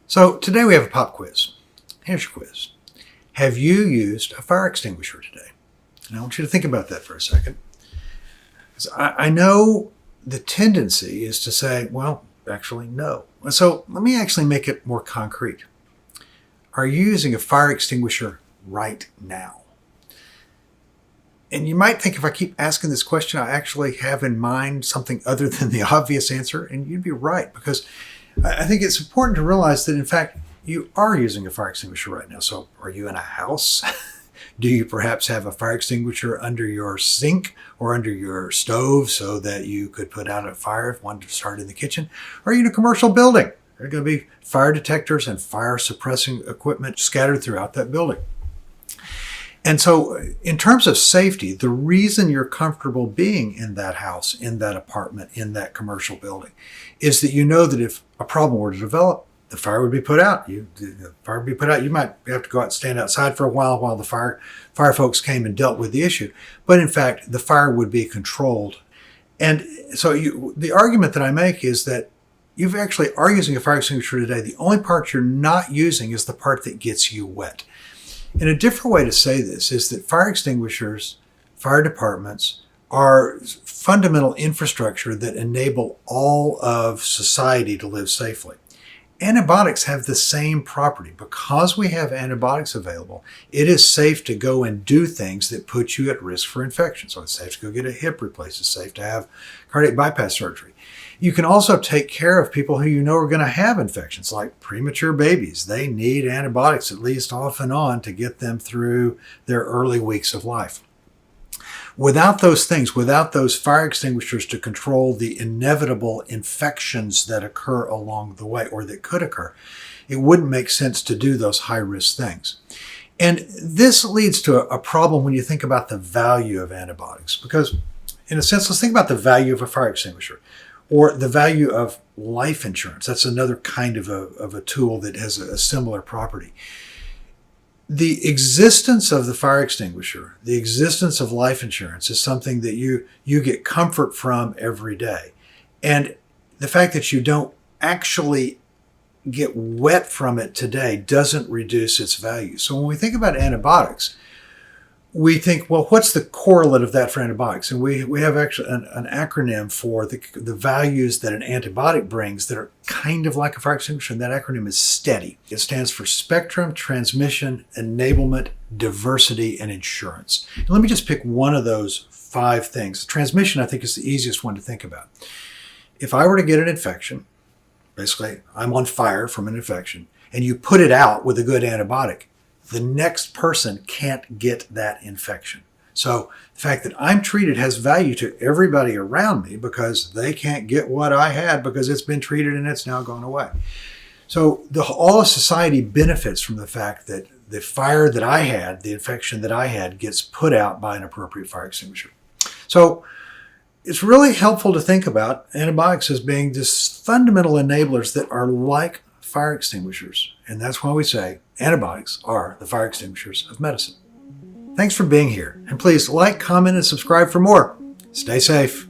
So today we have a pop quiz. Here's your quiz. Have you used a fire extinguisher today? And I want you to think about that for a second. I know the tendency is to say, well, actually, no. So let me actually make it more concrete. Are you using a fire extinguisher right now? And you might think if I keep asking this question, I actually have in mind something other than the obvious answer, and you'd be right, because I think it's important to realize that, in fact, you are using a fire extinguisher right now. So are you in a house? Do you perhaps have a fire extinguisher under your sink or under your stove so that you could put out a fire if one started in the kitchen? Or are you in a commercial building? There are going to be fire detectors and fire suppressing equipment scattered throughout that building. And so in terms of safety, the reason you're comfortable being in that house, in that apartment, in that commercial building, is that you know that if a problem were to develop, the fire would be put out. The fire would be put out. You might have to go out and stand outside for a while the fire folks came and dealt with the issue. But in fact, the fire would be controlled. And so the argument that I make is that you actually are using a fire extinguisher today. The only part you're not using is the part that gets you wet. And a different way to say this is that fire extinguishers, fire departments, are fundamental infrastructure that enable all of society to live safely. Antibiotics have the same property. Because we have antibiotics available, it is safe to go and do things that put you at risk for infection. So it's safe to go get a hip replaced. It's safe to have cardiac bypass surgery. You can also take care of people who you know are going to have infections, like premature babies. They need antibiotics at least off and on to get them through their early weeks of life. Without those things, without those fire extinguishers to control the inevitable infections that occur along the way, or that could occur, it wouldn't make sense to do those high-risk things. And this leads to a problem when you think about the value of antibiotics, because in a sense, let's think about the value of a fire extinguisher, or the value of life insurance. That's another kind of a tool that has a similar property. The existence of the fire extinguisher, the existence of life insurance, is something that you get comfort from every day. And the fact that you don't actually get wet from it today doesn't reduce its value. So when we think about antibiotics, we think, well, what's the correlate of that for antibiotics? And we have actually an acronym for the values that an antibiotic brings that are kind of like a fire extinguisher, and that acronym is STEADY. It stands for Spectrum, Transmission, Enablement, Diversity, and Insurance. And let me just pick one of those 5 things. Transmission, I think, is the easiest one to think about. If I were to get an infection, basically I'm on fire from an infection, and you put it out with a good antibiotic, the next person can't get that infection. So the fact that I'm treated has value to everybody around me because they can't get what I had because it's been treated and it's now gone away. So all of society benefits from the fact that the fire that I had, the infection that I had, gets put out by an appropriate fire extinguisher. So it's really helpful to think about antibiotics as being just fundamental enablers that are like fire extinguishers. And that's why we say antibiotics are the fire extinguishers of medicine. Thanks for being here. And please like, comment, and subscribe for more. Stay safe.